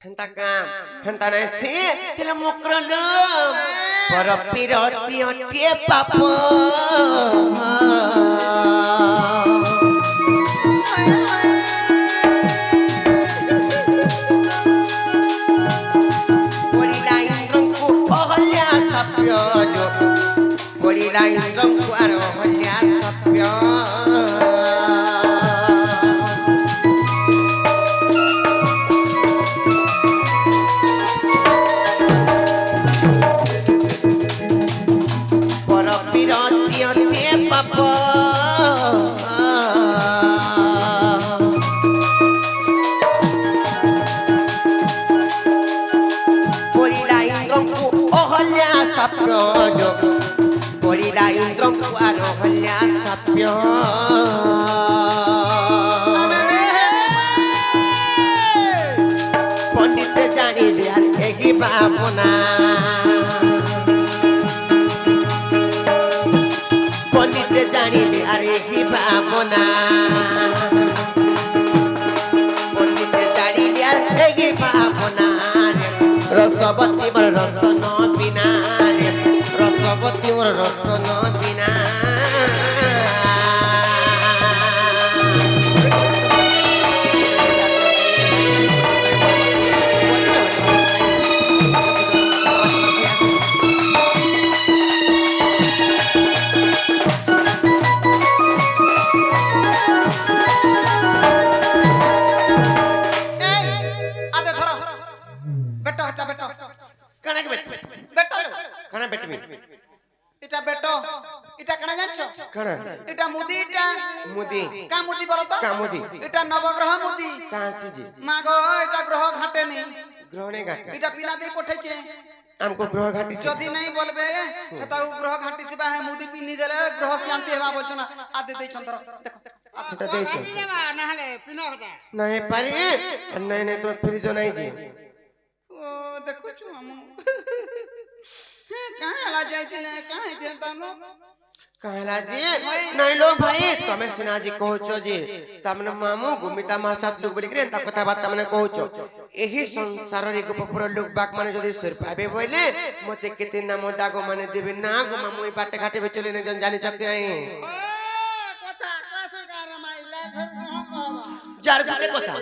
Henta kam, henta nasi, hela mukrolo, para piroti otie papo. Polila indrongku oholya sapyo jo, polila indrongku oholya sapyo. Polila indrongku oholya sapyo. Pondit jani biar egi babona. Pondit jani biar egi babona. Pondit jani biar egi babona. Rasabati bar rasana bina. Rasabati bar rasana bina. এটা বেটো এটা কেন জানছো কানা এটা মুদিটা মুদি কা মুদি বলো তো কা মুদি এটা নবগ্রহ মুদি কাসি জি মাগো এটা গ্রহ ঘাটে নেই গ্রহণে ঘাট এটা পিলা দিয়ে পঠাইছে আমকো গ্রহ ঘাটি যদি নাই বলবে তাও গ্রহ ঘাটি দিবা হে মুদি পিনি দেলে গ্রহ শান্তি হেবা বলছো না আদে দেই চন্দ্র দেখো এটা দেইছো না হলে পিনো হটা নাই পারি নাই নাই তো ফ্রিজ নাই জি ও দেখো চু আমু কাহলা যাইতিলে কাহে দেতানো कहला जी नहीं लो भाई तमे सिन्हा जी कहचो जी तमने मामू गुमिता मा साथ लोग बोली करे ता कथा बात तमने कहचो एही संसार रे गोपर लोग बाक माने जदी सिर पाबे बोले मते केते नाम दागो माने देबे ना गो मामू ई बाटे घाटे बे चले ने जानि चक नहीं কথা কাছে কারমাইলা ফের কহ কহবা जार गुटे कथा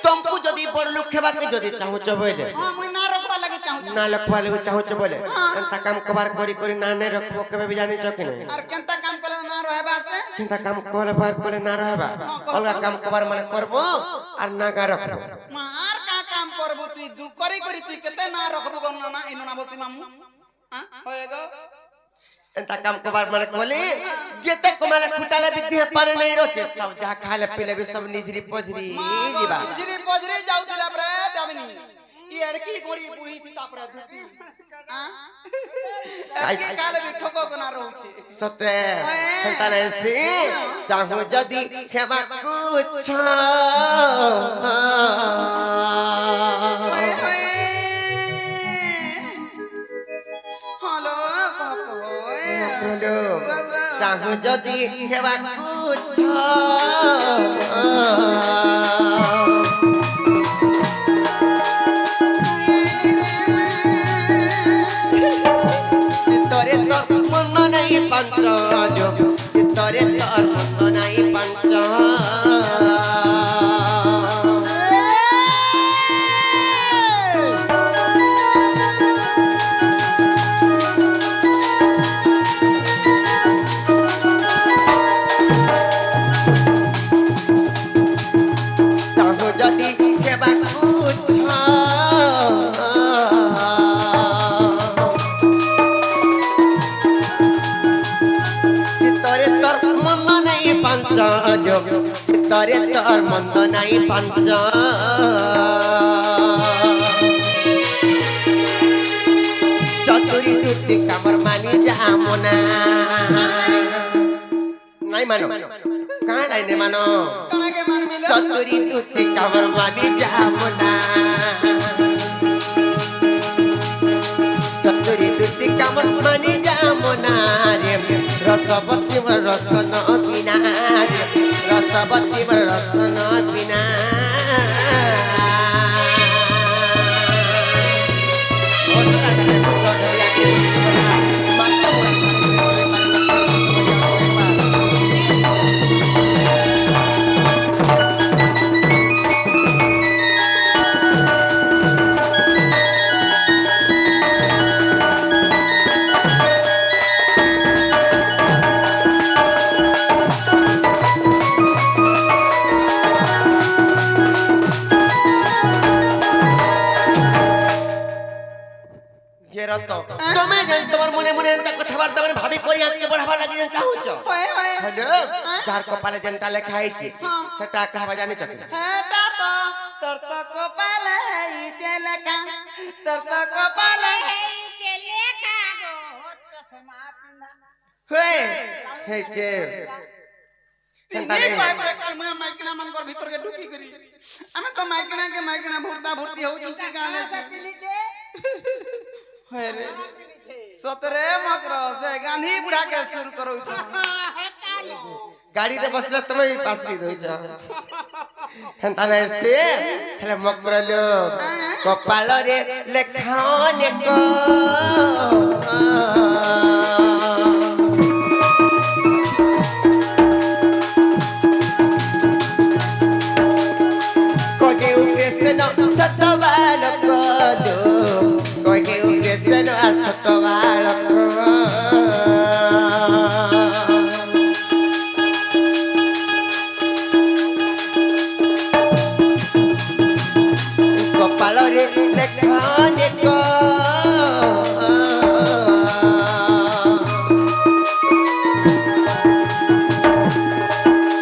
तुमको जदी बड़ लोग खेबा के जदी चाहचो बोले हां मुई ना रखबा लागि चाहू ना लखवा ले चाहचो बोले एंता काम कबार करी करी ना ने रखबो केबे भी जानि चक नहीं আর কেনতা কাম করে না রহেবা আছে चिंता काम कोले बार कोले ना रहबा अलगा काम कबार माने करबो আর না গা রাখবো মা আর কা কাম করব তুই দু করি করি তুই কেতে না রখবো গন না ইনো না বসি মামু হ্যাঁ হয়ে গো एंता काम कबार माने कोले जेते कोमाले खुटाले बिद्धि पारे नहीं रोचे सब जा खाले पीले भी सब निजरी पजरी जीवा बिजरी पजरी जाउतिला प्रे देवनी ई अड़की गोली बुही थी तापरे दुकी हां अड़की काले भी ठोको गना रहउछे सते एंता नहीं से चाहू जदी खेबा कुछ हेलो चाहू जदी खेबा कुछ चित्तरे तो मन नहीं पंचलो चित्तरे तो मन नहीं पंच चाहू जदी खेबा कुछ चित्तरे तोर मन नहीं पंचलो चित्तरे तोर मन नहीं पंच चतुरी दुति कमर मानी जामुना नहीं मानो कहाँ नहीं मानो कने के मान मिले चतुरी दुति कमर मानी जामुना चतुरी दुति कमर मानी जामुना रे रसवती वर रसन बिना रे रसवती वर रसन बिना রত তুমি যেন তোমার মনে মনে এত কথাবার্তা মানে ভাবি করি আজকে বড়াবা লাগি যেন চাহুছ হয়ে হয়ে হ্যালো যার কপালে যেনটা লেখা হয়েছে সেটা কাহবা জানিছ কি হেটা তো তোর তো কপালে ইচে লেখা তোর তো কপালে হয়ে হয়েছে তিনি কইবে কাল মই মাইকনা মানকর ভিতর কে ঢুকি করি আমি তো মাইকনা ভর্তা ভর্তি হউ কি গালে হয়ে রে সতরে মকর সে গান্ধী বুড়া के सुर करू छ গাড়িতে বসলে তুমি পাসরি দইছ হেন্তা সে হেলে মকরলো কপালরে লেখা অনেক কহে উঠেছেন ছোট বালক কহে উঠেছেন ছোট বালক কপালরে লেখা অনেক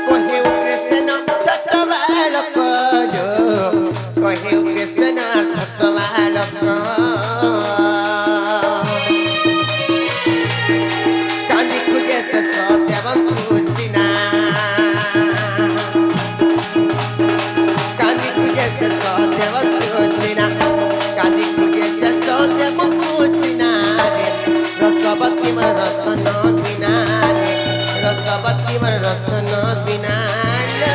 কহে উঠেছেন ছোট বালক কহে উঠেছেন ছোট বালক কান্দি খুঁজে শেষ দেবং খুশিনা কান্দি খুঁজে শেষ দেবং খুশিনা কান্দি খুঁজে শেষ দেবং খুশিনা রে রসবতী মর রসন বিনা রে রসবতী মর রসন বিনা লো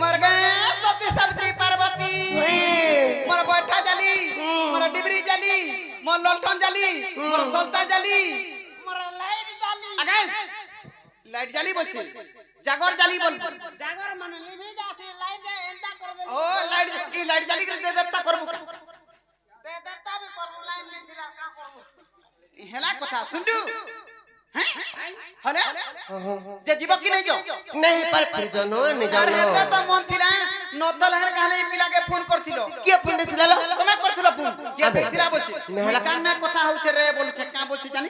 मर गए सती सावित्री पार्वती मोर बैठा जली मोर डिबरी जली मोर ललठन जली मोर सलता जली आगे लाइट जली बोलছে জাগর জালি বল ও লাইট কি লাইট জালি করে দেবতা করব হেলা কথা শুনু হ্যাঁ হলে যে জীব কি নাই जो नहीं पर फिर जनो नहीं আরে जानो এতে তো মন থিলা নতল হের কালে পিলাকে ফোন করছিল के पुण्य थिलालो তুমি করছিল ফোন কে আবে, দিলা বলছি মেহলা কান্না কথা হচ্ছে রে বলছে কা বলছে জানি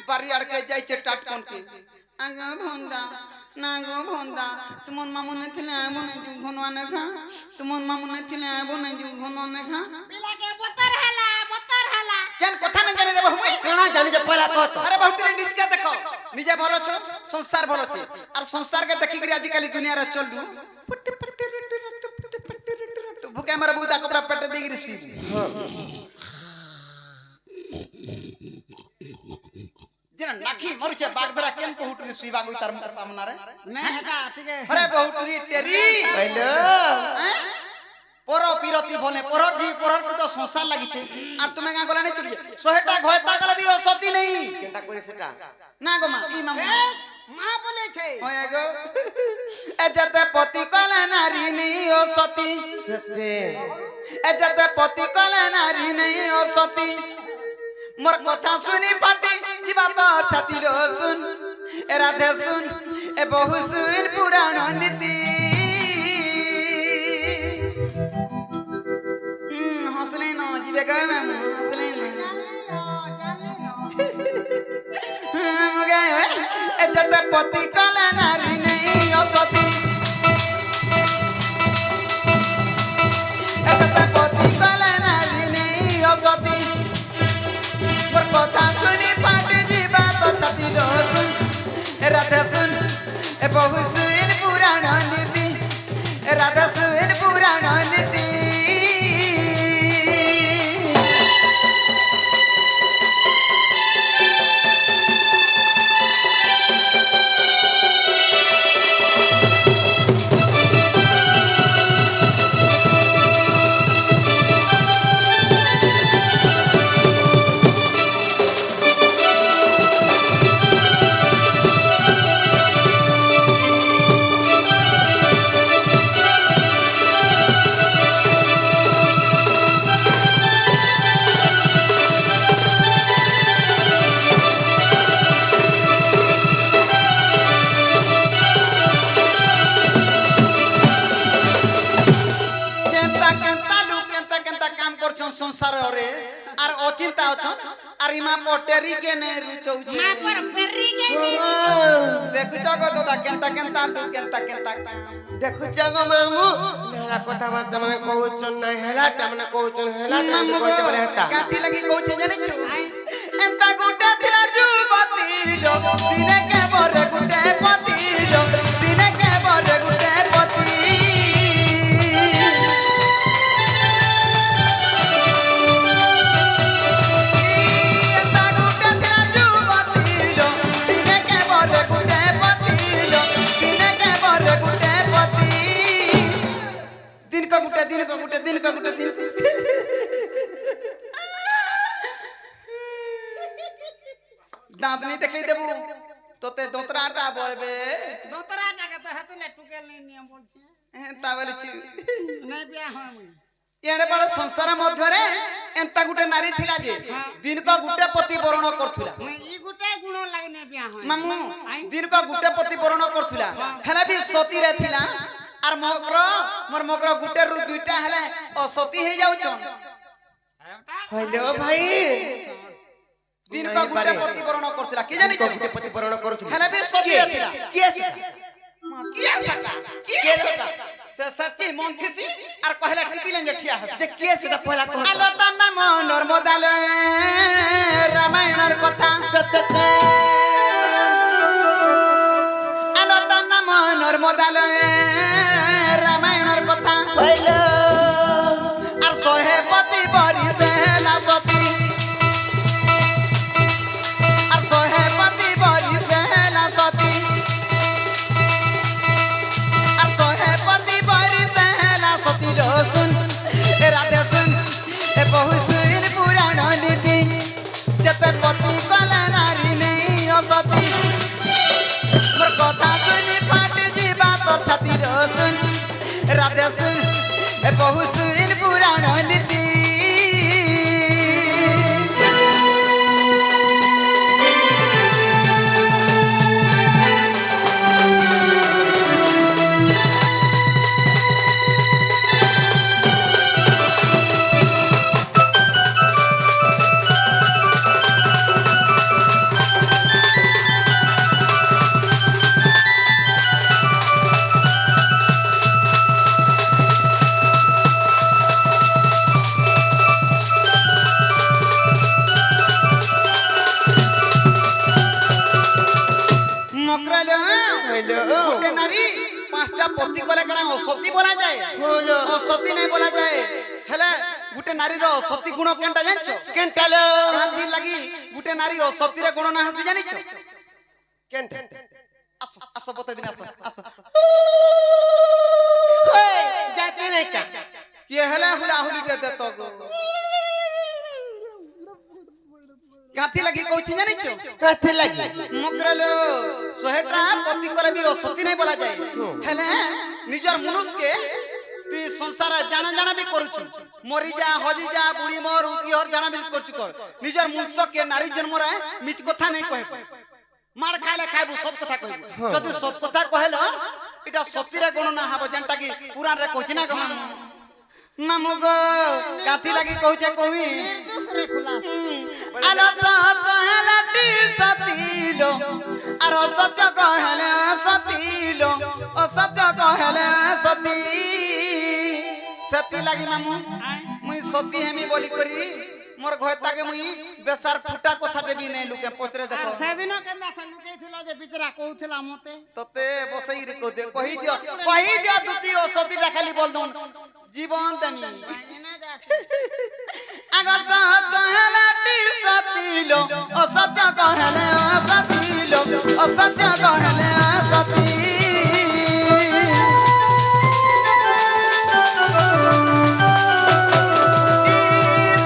বাড়ি আর কে যাইছে টাট কোন কি আগো ভন্দা না গো ভন্দা তোমার মামুনে ছিলে আইবো না জু ঘনওয়ানে খা তোমার মামুনে ছিলে আইবো না জু ঘনওয়ানে খা কেন কথা না জানি রে বহু केना जानी जे पहला कहत আরে বহুত রে নিজকে দেখো নিজে ভালো ছো সংসার ভালো আছে আর সংসার কে দেখি করে আজকাল দুনিয়া রে চল দু ভুকে মারা বুদা কপড়া পেটে দেই রিসি যেন নাকি মরছে বাগদরা কেন বহুটুরি সুইবা গই তার সামনে রে আরে বহুটুরি টেরি हेलो পর পিরতি বনে পরর জি পরর তো সংসার লাগিছে আর তুমি গা গলা নাই চলি সোহেটা ঘয়তা গলা বিও সতি নাই केनता करे सेटा না গো মা ই মামু মা বলেছে হয় গো এ যেতে পতি কলে নারী নেই ও সতী सते এ যেতে পতি কলে নারী নেই ও সতী মোর কথা শুনি ফাটি জিবা তো ছাতি লো শুন এ রাধে শুন এ বহু শুন পুরাণ নীতি হসলে ন জিবে গে মামু হসলে ন এ যেতে পতি কলে নারী নেই ও সতী এ যেতে পতি কলে নারী নেই ও সতী মোর কথা শুনি ফাটি জিবা তো ছাতি লো শুন এ রাধে শুন এ বহু শুন পুরাণ নীতি এ রাধে শুন পুরাণ নীতি रे আর অচিন্তা অছন আর ইমা পটেরি কে নে রুচৌছি মা पर फेरी के দেখুছ গো দাদা কেনতা কেনতা তু কেনতা কেনতা দেখুଛ গো মামু নালা কথাবার্তা মানে কହୁଛন নাই হেলা তা মানে কହୁছন হেলা তা মামু কইতে পারে হেতা কাঠি লাগি কইছে জানিছু এন্তা গুটা থিলা যুবতী লো দিনে কে বরে গুটে পতি লো দিনে কে বরে গুটে পতি এন্তা গুটা থিলা যুবতী লো দিনে কে বরে গুটে পতি লো দিনে কে বরে গুটে পতি दिन का गुटे दिन का गुटे दिन का गुटे दिन दांत नहीं देखई देबू तोते दोतराटा बोलबे दोतरा टाका तो हाथले टुकेल नहीं नियम बोलछे ता बोले छि नहीं बिया हो मुई एडे बड़ संसार मध्य रे एंता गुटे नारी थिला जे दिन का गुटे पति बरण करथुला मुई ई गुटे गुण लागने बिया हो मामू दिन का गुटे पति बरण करथुला हेला भी सती रे थिला आर मोर मगर गुटे रु दुईटा हेले असती हे जाउछन हेलो भाई दिन का गुटे पति बरण करथुला की जानि छ गुटे पति बरण करूथि हेले भी सती रे थिला के सका से सती मन थिसी आर कहले टिपी लेन जे ठिया हस से के सेटा पहला कह आलो ता नाम नर्मदाल रामायणर कथा सतते आलो ता नाम नर्मदाल रामायणर कथा हेलो आर सोहे पति बरी से ना सती आर सोहे पति बरी से ना सती आर सोहे पति बरी से ना सती लो सुन ए राधे सुन ए बहु सुन पुराण नीति जते पति कला नारी नहीं असती मोर कथा सुनी फाट जीवा तोर छाती रो सुन राधे सुन ए बहु सुन पुराण नीति मकराले हेलो गुटे नारी पांचटा पति कले कना असती बोला जाए हेलो असती नहीं बोला जाए हेले गुटे नारी रो असती गुण केनटा जानछो केनटालो काथी लगी गुटे नारी असती रे गुण ना हसी जानिछो केनटा आस आस बता दिन आस आस जाते नहीं का के हेले हुला हुली दे तो गो काथी लगी कहछि जानिछो कथे लगी मकरालो सोहेटा पति करे भी असती नहीं बोला जाए हेले निजर मनुष्य के तू संसार जाना जाना भी करूछु मरी जा हजी जा बुढ़ी मोर उती हर जाना भी करछु कर निजर मनुष्य के नारी जन्म रे मिछ कथा नहीं कहे मार खाइले खाइबु सत कथा कहबु जदि सत कथा कहलो इटा सती रे गुण ना हबो जेंटा की पुराण रे कहछि ना गमा मामू गो काथी लगी कहछे कहि दूसरे खुला आलो सत कहला टी सतीलो आर सत्य कहले सतीलो असत्य कहले सती सती लगी मामू मुई सती हेमी बोली करी मोर घयता के मुई बेसार फुटा कथाटे भी नहीं लुके पचरे আর देखो সেদিনও কেন্দা সে লুকাইছিল যে ভিতরা কହୁଥିଲା মতে तते बसई रे कहि दियो दुती ओ सतीटा खाली बोल दन जीवन तमी এনে যাছে आग सत कहला टी सतीलो असत्य कहले सतीलो असत्य कहले सती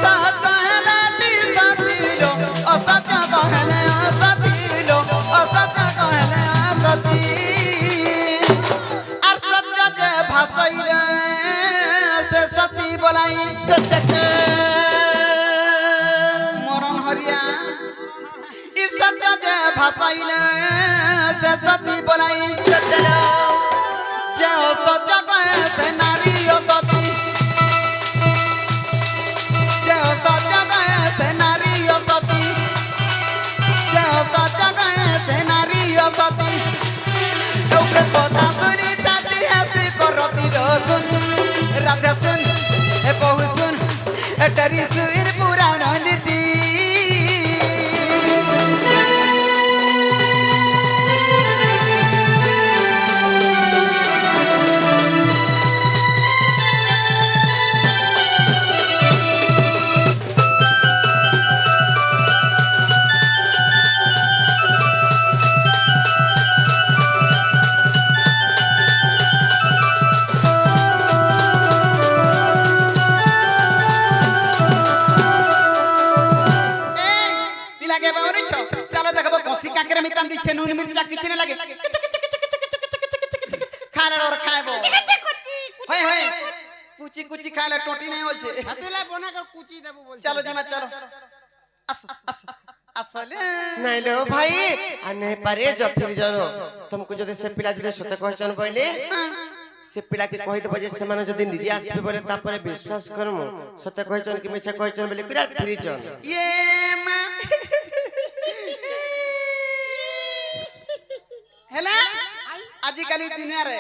सत कहला टी सतीलो असत्य कहले सतीलो असत्य कहले सती आर सत्य जे भासइले से सती बोलाई सतते मरण हरिया ई सत्य जे भासइले से सती बोलाई सतलो जे सत्य कहे से नारी सती जे डरी सुर पुराण नीति चलो देखो कसी काकरे में तान दिखे नून मिर्चा किछने लगे खाले और खाएबो होय होय कुची कुची खाले टोटी नहीं होल छे हतेला बना कर कुची देबो बोल चलो जमा चलो असले नहीं लो भाई आ नहीं पारे जब फिर जानो तुमको जदि से पिला जदि सत्य कहचन पहिले से पिला के कहि दबो जे से माने जदि निजी आसबे बोले तापरे विश्वास करमु सत्य कहचन कि मिछा कहचन बोले विराट फिर जन ये मां हेला आजिकाली दुनिया रे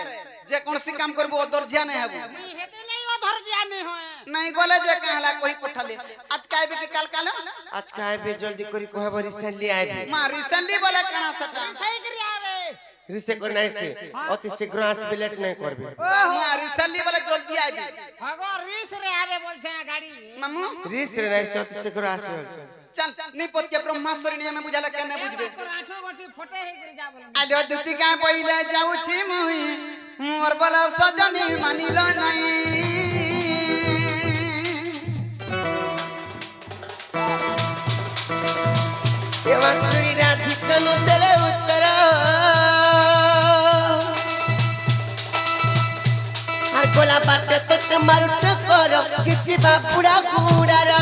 जे कोनसी काम करबो दर्जिया नहीं हबो नहीं हेतेले ओ धरजिया नहीं होए नहीं गोले जे कहला कोई पठाले आज काइबे कि काल काल आज का आबे जल्दी करी कहे बरी सल्ली आबे मां रिसेंटली बोले कना सटा सही करी आवे रिसे कर नहीं से अति शीघ्र आस बिलेट नहीं करबे ओ मां रिसेंटली बोले जल्दी आबे भगो रिस रे आवे बोल छे गाड़ी मामू रिस रे नहीं से अति शीघ्र आस बोल चल निपत के ब्रह्मेश्वरी नियम बुझाला केने बुझबे आठो गोटी फोटे हे करी जा बोल आलो दुती का पहिले जाऊ छी मुई मोर बला सजनी मानिलो नहीं देवासुरी राधिकनु देले उत्तर हर गोला बाटे ते मारुट कर किछि बापुड़ा कुड़ारा